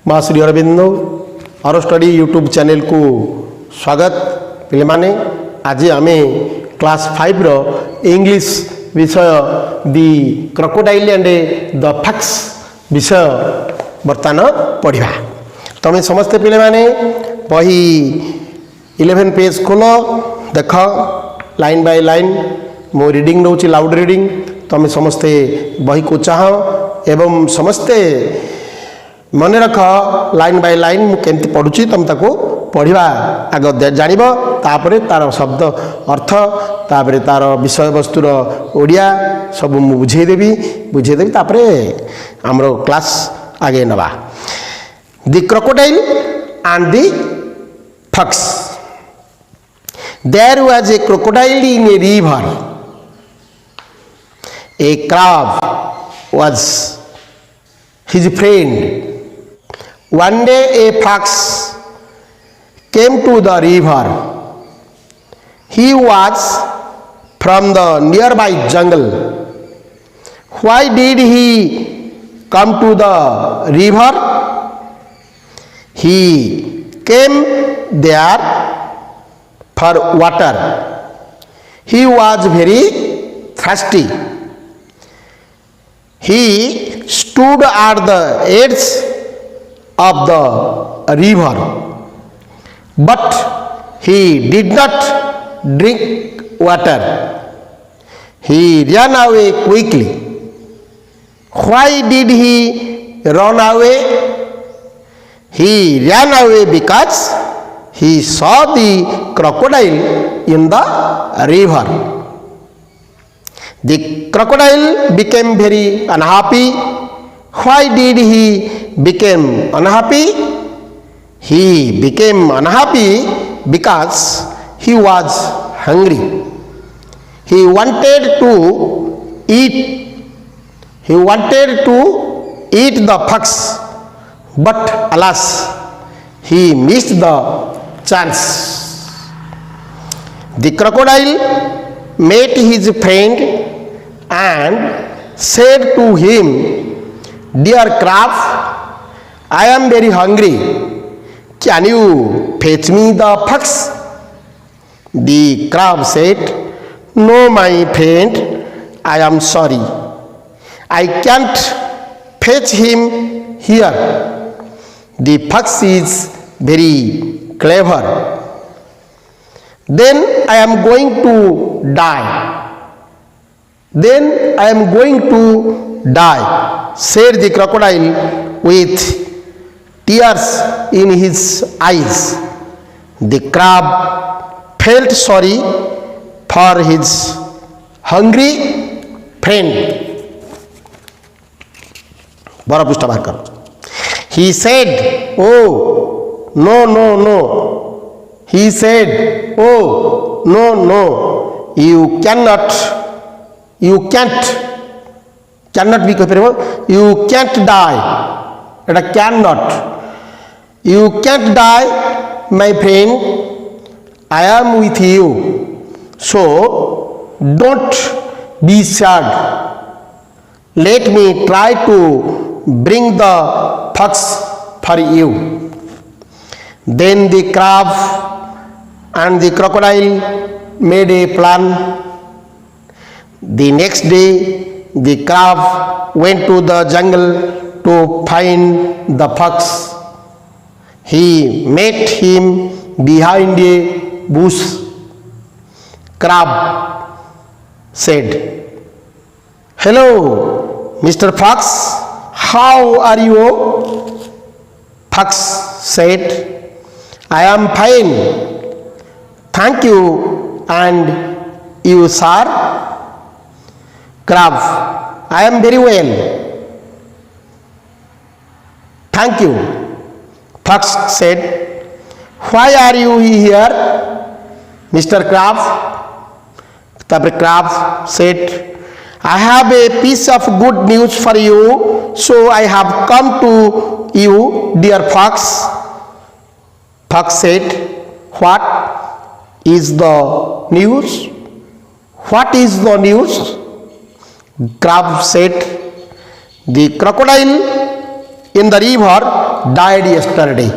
माँ Shri Arvind R study YouTube channel को स्वागत पिले माने आज आम क्लास 5 रो इंग्लिश विषय दि क्रोकोडाइल एंड द फॉक्स विषय बर्तमान पढ़ा। तुम समस्ते पिले माने बही 11 पेज खोल देख लाइन बाय लाइन मो रीडिंग रोचे लाउड रीडिंग तुम समस्ते बही को चाह एवं समस्ते मन रख लाइन बाय लाइन मुझे पढ़ुची तुम ताको पढ़ा आग जान तापर तार शब्द अर्थ तापर तार विषय वस्तुर ओडिया सब बुझेदेवी तापर आमर क्लास आगे नवा। The crocodile and the fox. There was a crocodile in a river, a crab was his friend. One day a fox came to the river. He was from the nearby jungle. Why did he come to the river? He came there for water. He was very thirsty. He stood at the edge of the river, but he did not drink water. He ran away quickly. Why did he run away? He ran away because he saw the crocodile in the river. The crocodile became very unhappy. Why did he become unhappy? He became unhappy because he was hungry. He wanted to eat. He wanted to eat the fox, but alas, he missed the chance. The crocodile met his friend and said to him, "Dear crab, I am very hungry. Can you fetch me the fox?" The crab said, "No, my friend, I am sorry. I can't fetch him here. The fox is very clever. Then I am going to die. Then I am going to die," said the crocodile with tears in his eyes. The crab felt sorry for his hungry friend. बड़ा पृष्ठ बाहर करो. He said, "Oh, no, no, no." He said, "Oh, no, no. You can't भी कह पारे. You can't die. Etah cannot. You can't die, my friend. I am with you. So don't be sad. Let me try to bring the fox for you." Then the crab and the crocodile made a plan. The next day, the crab went to the jungle to find the fox. He met him behind a bush. Crab said, "Hello, Mr. Fox. How are you?" Fox said, "I am fine. Thank you. And you, sir?" Crab, "I am very well. Thank you." Fox said, "Why are you here, Mr. Crab?" The crab said, "I have a piece of good news for you, so I have come to you, dear Fox." Fox said, "What is the news? What is the news?" Crab said, "The crocodile in the river died yesterday.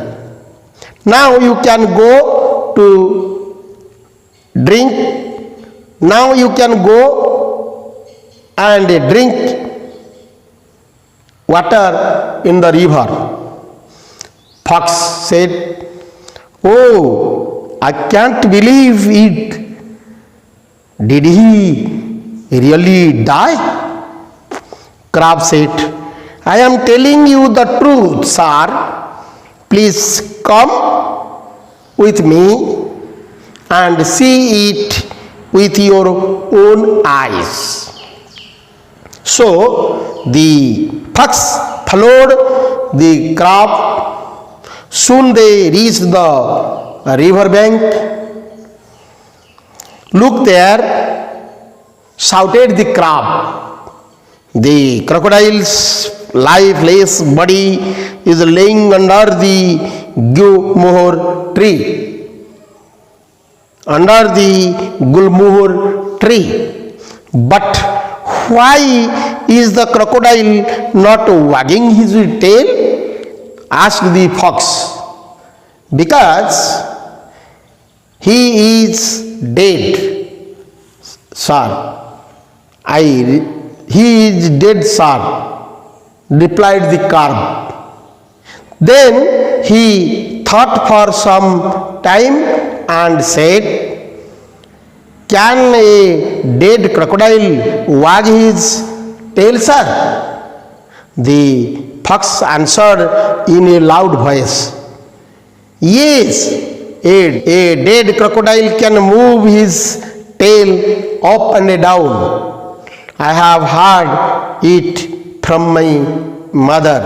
Now you can go to drink. Now you can go and drink water in the river. Fox said, "Oh, I can't believe it. Did he really die?" Crab said, "I am telling you the truth, sir. Please come with me and see it with your own eyes." So the fox followed the crab. Soon they reached the river bank. "Look there," shouted the crab. The crocodile's lifeless body is laying under the gulmohur tree. Under the gulmohur tree. "But why is the crocodile not wagging his tail?" asked the fox. "Because he is dead, sir. He is dead, sir," replied the crab. Then he thought for some time and said, "Can a dead crocodile wag his tail, sir?" The fox answered in a loud voice, "Yes, a dead crocodile can move his tail up and down. I have heard it from my mother."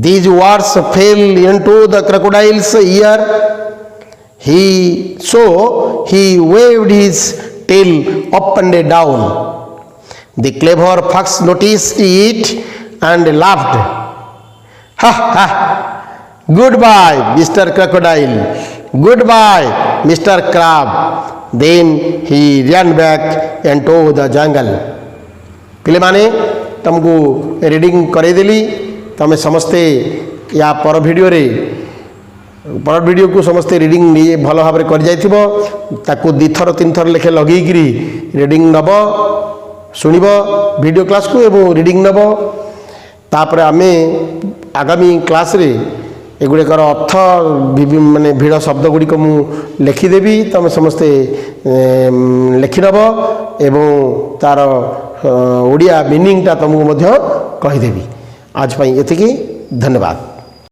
These words fell into the crocodile's ear. So he waved his tail up and down. The clever fox noticed it and laughed. "Ha ha! Goodbye, Mr. Crocodile. Goodbye, Mr. Crab." Then he ran back into the jungle. पिले माने तुमको reading करेदेली तमें समस्ते या पर video को समस्ते reading नहीं भल भाव कर जाइथिबो ताकू दिथर तीन थर लेखे लगेकरी रीडिंग नब शुणब वीडियो क्लास को एवं रीडिंग नब तापर आमे आगामी क्लास रे एगुड़िकर अर्थ माने भिड़ शब्द गुड़िक मु लिखिदेवी तुम समस्ते लिखिनब एवं तार ओडिया मीनिंगटा तुमको कहीदेवी। आज पाई एतिकी, धन्यवाद।